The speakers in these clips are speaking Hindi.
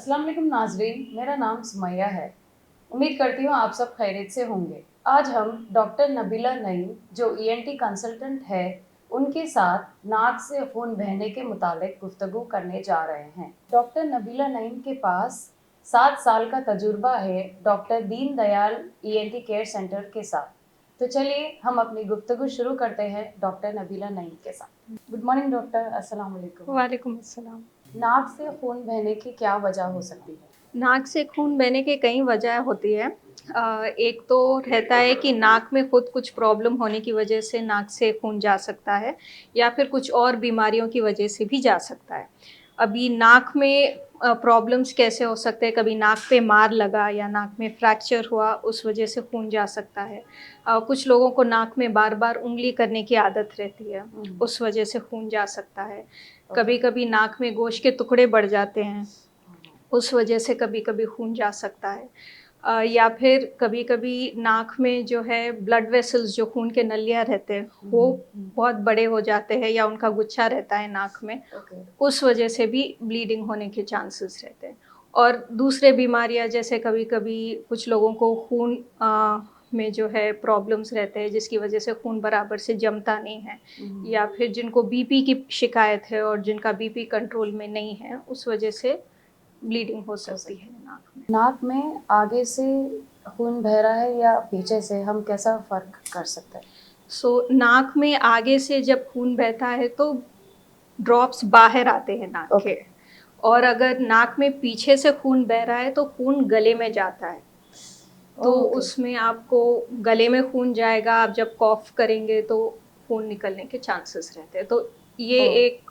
अस्सलाम वालेकुम नाज़रीन, मेरा नाम सुमैया है। उम्मीद करती हूँ आप सब खैरियत से होंगे। आज हम डॉक्टर नबीला नईम जो ईएनटी कंसल्टेंट है, उनके साथ नाक से खून बहने के मुतालिक गुफ्तगू करने जा रहे हैं। डॉक्टर नबीला नईम के पास 7 साल का तजुर्बा है doctor Deen Dayal ENT care centre के साथ। तो चलिए हम अपनी गुफ्तगू शुरू करते हैं डॉक्टर नबीला नईम के साथ। गुड मॉर्निंग डॉक्टर, अस्सलाम वालेकुम। वालेकुम अस्सलाम। नाक से खून बहने की क्या वजह हो सकती है? नाक से खून बहने की कई वजह होती है। एक तो रहता है कि नाक में खुद कुछ प्रॉब्लम होने की वजह से नाक से खून जा सकता है या फिर कुछ और बीमारियों की वजह से भी जा सकता है। अभी नाक में प्रॉब्लम्स कैसे हो सकते हैं, कभी नाक पे मार लगा या नाक में फ्रैक्चर हुआ, उस वजह से खून जा सकता है। कुछ लोगों को नाक में बार-बार उँगली करने की आदत रहती है, उस वजह से खून जा सकता है। ओके। कभी-कभी नाक में गोश्त के टुकड़े बढ़ जाते हैं, उस वजह से कभी-कभी खून जा सकता है। या फिर कभी-कभी नाक में जो है ब्लड वेसल्स जो खून के नलियाँ रहते हैं, वो बहुत बड़े हो जाते हैं या उनका गुच्छा रहता है नाक में, ओके। उस वजह से भी ब्लीडिंग होने के चांसेस रहते हैं। और दूसरे बीमारियाँ जैसे कभी-कभी कुछ लोगों को खून में जो है प्रॉब्लम्स रहते हैं जिसकी वजह से खून बराबर से जमता नहीं है, या फिर जिनको बीपी की शिकायत है और जिनका बीपी कंट्रोल में नहीं है, उस वजह से ब्लीडिंग हो हो सकती है सकती नाक में। है। नाक में आगे से खून बह रहा है या पीछे से, हम कैसा फ़र्क कर सकते हैं? नाक में आगे से जब खून बहता है तो ड्रॉप्स बाहर आते हैं नाक ओके। के, और अगर नाक में पीछे से खून बह रहा है तो खून गले में जाता है। तो ओके। उसमें आपको गले में खून जाएगा, आप जब कॉफ़ करेंगे तो खून निकलने के चांसेस रहते हैं। तो ये ओह! एक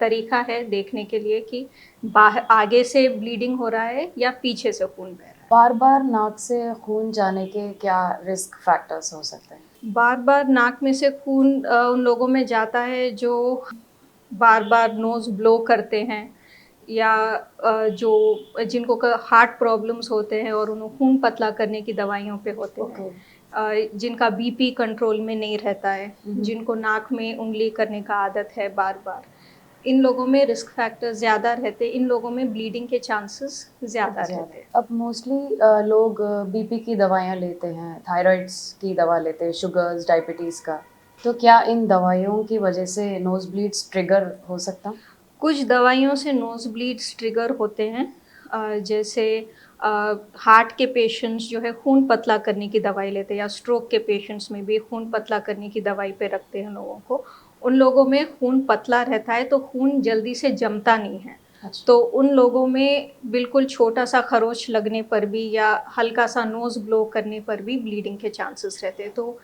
तरीका है देखने के लिए कि आगे से ब्लीडिंग हो रहा है या पीछे से खून बह रहा है। बार-बार नाक से खून जाने के क्या रिस्क फैक्टर्स हो सकते हैं? बार-बार नाक में से खून उन लोगों में जाता है जो बार-बार नोज़ ब्लो करते हैं, या जो जिनको हार्ट प्रॉब्लम्स होते हैं और उन्हें खून पतला करने की दवाइयों पे होते हैं। ओके। जिनका बीपी कंट्रोल में नहीं रहता है, हुँ। जिनको नाक में उँगली करने का आदत है बार-बार, इन लोगों में रिस्क फैक्टर ज़्यादा रहते हैं, इन लोगों में ब्लीडिंग के चांसेस ज़्यादा ज़्यादा। रहते हैं। अब मोस्टली लोग बीपी की दवाइयाँ लेते हैं, थायरॉइड्स की दवा लेते हैं, शुगर्स, डायबिटीज़ का। तो क्या इन दवाइयों की वजह से नोज़ ब्लीड्स ट्रिगर हो सकता? कुछ दवाइयों से नोज़ ब्लीड्स ट्रिगर होते हैं, जैसे अ, हार्ट के पेशेंट्स जो है खून पतला करने की दवाई लेते हैं, या स्ट्रोक के पेशेंट्स में भी खून पतला करने की दवाई पे रखते हैं लोगों को। उन लोगों में खून पतला रहता है तो खून जल्दी से जमता नहीं है। अच्छा। तो उन लोगों में बिल्कुल छोटा-सा खरोंच लगने पर भी या हल्का-सा नोज़ ब्लो करने पर भी ब्लीडिंग के चांसेस रहते हैं। तो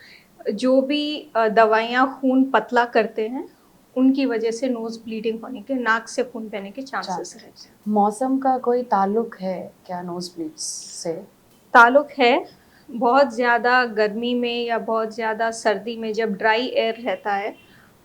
जो भी दवाइयाँ खून पतला करते हैं, उनकी वजह से नोज़ ब्लीडिंग होने के, नाक से खून बहने के चांसेस रहते चांसेस। हैं। मौसम का कोई ताल्लुक है क्या नोज़ ब्लीड्स से? ताल्लुक है, बहुत ज़्यादा गर्मी में या बहुत ज़्यादा सर्दी में जब ड्राई एयर रहता है,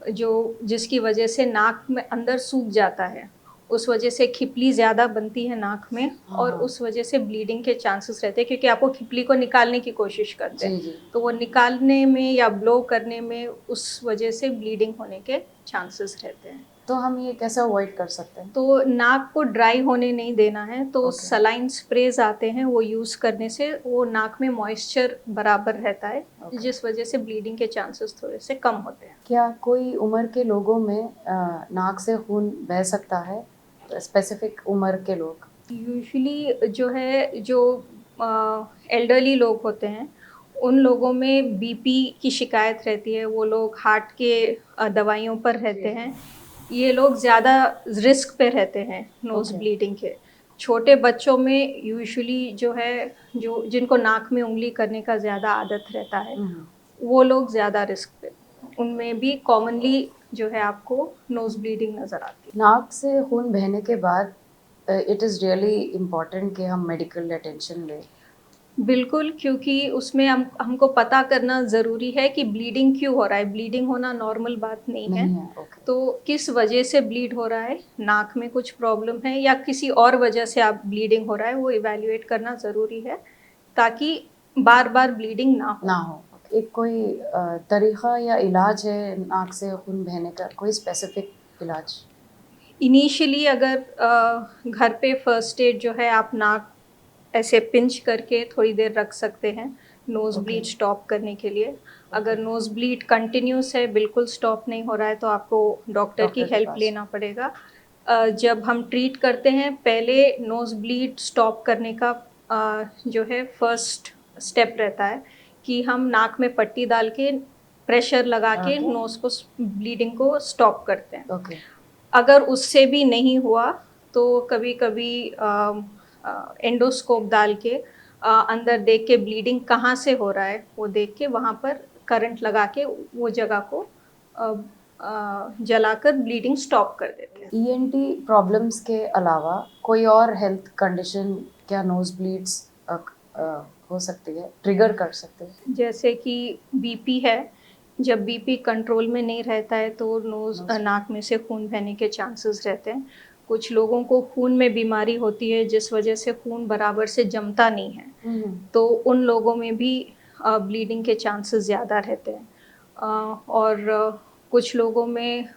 जो जिसकी वजह से नाक में अंदर सूख जाता है, उस वजह से खिपली ज़्यादा बनती है नाक में, हाँ, और हाँ। उस वजह से ब्लीडिंग के चांसेस रहते हैं, क्योंकि आप वो खिपली को निकालने की कोशिश करते हैं। जी, जी। तो वो निकालने में या ब्लो करने में उस वजह से ब्लीडिंग होने के चांसेस रहते हैं। तो हम ये कैसे अवॉइड कर सकते हैं? तो नाक को ड्राई होने नहीं देना है, तो ओके। सलाइन स्प्रेज़ आते हैं, वो यूज़ करने से वो नाक में मॉइस्चर बराबर रहता है, ओके। जिस वजह से ब्लीडिंग के चांसेस थोड़े से कम होते हैं। क्या कोई उम्र के लोगों में नाक से खून बह सकता है? स्पेसिफिक उम्र के लोग? यूजुअली जो है, जो एल्डरली लोग होते हैं, उन लोगों में बीपी की शिकायत रहती है, वो लोग हार्ट के दवाइयों पर रहते हैं। ये लोग ज़्यादा रिस्क पे रहते हैं नोज़ ओके। ब्लीडिंग के। छोटे बच्चों में यूजुअली जो है, जो जिनको नाक में उँगली करने का ज़्यादा आदत रहता है, हुँ। वो लोग ज़्यादा रिस्क पे, उनमें भी कॉमनली जो है आपको नोज़ ब्लीडिंग नज़र आती है। नाक से खून बहने के बाद इट इज़ रियली इम्पोर्टेंट कि हम मेडिकल अटेंशन लें। बिल्कुल, क्योंकि उसमें हमको पता करना ज़रूरी है कि ब्लीडिंग क्यों हो रहा है, ब्लीडिंग होना नॉर्मल बात नहीं है। नहीं है, ओके। तो किस वजह से ब्लीड हो रहा है, नाक में कुछ प्रॉब्लम है या किसी और वजह से आप ब्लीडिंग हो रहा है, वो इवैल्यूएट करना ज़रूरी है, ताकि बार-बार ब्लीडिंग ना ना हो। हो। एक कोई तरीक़ा या इलाज है नाक से खून बहने का, कोई स्पेसिफिक इलाज? इनिशियली अगर घर पे फर्स्ट एड जो है आप नाक ऐसे पिंच करके थोड़ी देर रख सकते हैं नोज़ ओके, ब्लीड स्टॉप करने के लिए। अगर नोज़ ब्लीड कंटिन्यूस है, बिल्कुल स्टॉप नहीं हो रहा है, तो आपको डॉक्टर की डॉक्टर के हेल्प पास। लेना पड़ेगा। जब हम ट्रीट करते हैं, पहले नोज़ ब्लीड स्टॉप करने का जो है फर्स्ट स्टेप रहता है कि हम नाक में पट्टी डाल के प्रेशर लगा के ओके, नोज़ को ब्लीडिंग को स्टॉप करते हैं। ओके, अगर उससे भी नहीं हुआ तो कभी-कभी एंडोस्कोप डाल के अंदर देख के ब्लीडिंग कहाँ से हो रहा है, वो देख के वहाँ पर करंट लगा के वो जगह को जलाकर ब्लीडिंग स्टॉप कर देते हैं। ईएनटी प्रॉब्लम्स के अलावा कोई और हेल्थ कंडीशन क्या नोज़ ब्लीड्स हो सकती है, ट्रिगर कर सकते हैं? जैसे कि बीपी है, जब बीपी कंट्रोल में नहीं रहता है तो नोज़ नाक में से खून बहने के चांसेस रहते हैं। कुछ लोगों को खून में बीमारी होती है जिस वजह से खून बराबर से जमता नहीं है। हुँ, हुँ, तो उन लोगों में भी ब्लीडिंग के चांसेस ज़्यादा रहते हैं। और कुछ लोगों में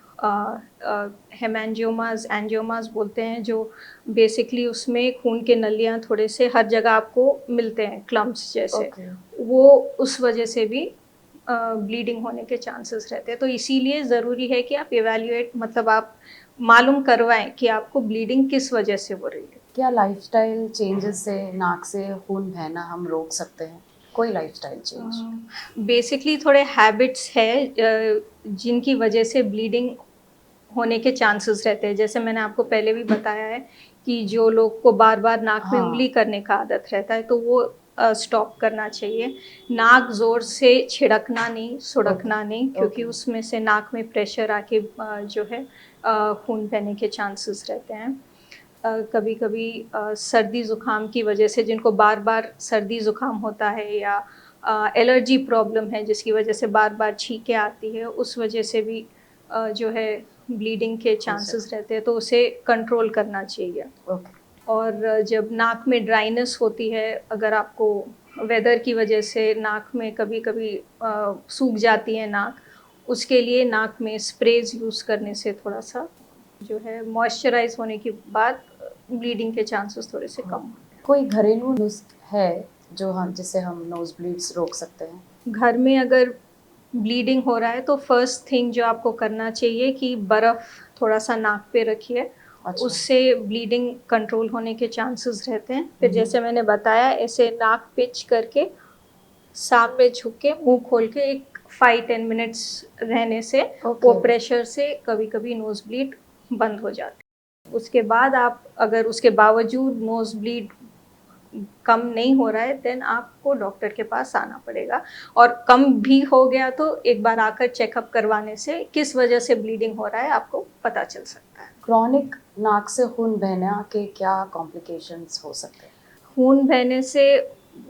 हेमेंजियोमास, एंजियोमास बोलते हैं जो बेसिकली उसमें खून के नलियाँ थोड़े से हर जगह आपको मिलते हैं क्लम्प्स जैसे। ओके, वो उस वजह से भी ब्लीडिंग होने के चांसेस रहते हैं। तो इसीलिए ज़रूरी है कि आप इवैल्यूएट मतलब आप मालूम करवाएँ कि आपको ब्लीडिंग किस वजह से हो रही है। क्या लाइफ़स्टाइल चेंजेस से नाक से खून बहना हम रोक सकते हैं? कोई लाइफ़स्टाइल चेंज? बेसिकली थोड़े हैबिट्स है जिनकी वजह से ब्लीडिंग होने के चांसेस रहते हैं। जैसे मैंने आपको पहले भी बताया है कि जो लोग को बार-बार नाक में हाँ, उंगली करने का आदत रहता है, तो वो स्टॉप करना चाहिए। नाक ज़ोर से छिड़कना नहीं, ओके, सुड़कना नहीं क्योंकि ओके, उसमें से नाक में प्रेशर आके जो है खून बहने के चांसेस रहते हैं। कभी-कभी सर्दी-ज़ुकाम की वजह से जिनको बार-बार सर्दी-ज़ुकाम होता है या एलर्जी प्रॉब्लम है जिसकी वजह से बार-बार छींकें आती है, उस वजह से भी जो है ब्लीडिंग के हो चांसेस सकता रहते हैं, तो उसे कंट्रोल करना चाहिए। है, ओके, और जब नाक में ड्राइनेस होती है, अगर आपको वेदर की वजह से नाक में कभी-कभी सूख जाती है नाक, उसके लिए नाक में स्प्रेज़ यूज़ करने से थोड़ा-सा जो है मॉइस्चराइज़ होने के बाद ब्लीडिंग के चांसेस थोड़े से कम होते हैं। कोई घरेलू नुस्ख़ा है जो हम जिससे हम नोज़ ब्लीड्स रोक सकते हैं? घर में अगर ब्लीडिंग हो रहा है तो फर्स्ट थिंग जो आपको करना चाहिए कि बर्फ़ थोड़ा-सा नाक पे रखिए, अच्छा, उससे ब्लीडिंग कंट्रोल होने के चांसेस रहते हैं। फिर हुँ, हुँ, जैसे मैंने बताया ऐसे नाक पिच करके सामने झुक के मुँह खोल के एक 5-10 मिनट्स रहने से वो ओके, प्रेशर से कभी-कभी नोज़ ब्लीड बंद हो जाती है। उसके बाद आप अगर उसके बावजूद नोज़ ब्लीड कम नहीं हो रहा है देन आपको डॉक्टर के पास आना पड़ेगा और कम भी हो गया तो एक बार आकर चेकअप करवाने से किस वजह से ब्लीडिंग हो रहा है आपको पता चल सकता है। क्रॉनिक नाक से खून बहना के क्या कॉम्प्लिकेशंस हो सकते हैं? खून बहने से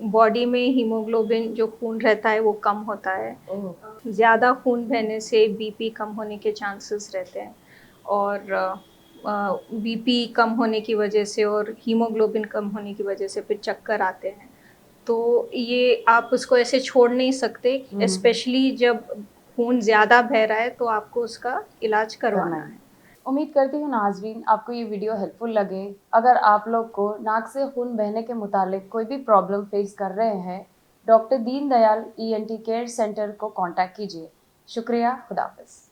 बॉडी में हीमोग्लोबिन जो खून रहता है वो कम होता है। ओह! ज़्यादा खून बहने से बीपी कम होने के चांसेस रहते हैं और बीपी कम होने की वजह से और हीमोग्लोबिन कम होने की वजह से फिर चक्कर आते हैं। तो ये आप उसको ऐसे छोड़ नहीं सकते, हुँ, हुँ, स्पेशली जब खून ज़्यादा बह रहा है तो आपको उसका इलाज करना करवाना ही। है। उम्मीद करती हूँ नाज़रीन आपको ये वीडियो हेल्पफुल लगे। अगर आप लोग को नाक से खून बहने के मुतालिक कोई भी प्रॉब्लम फेस कर रहे हैं, doctor Deen Dayal ENT care centre को कॉन्टैक्ट कीजिए। शुक्रिया, खुदा हाफ़िज़।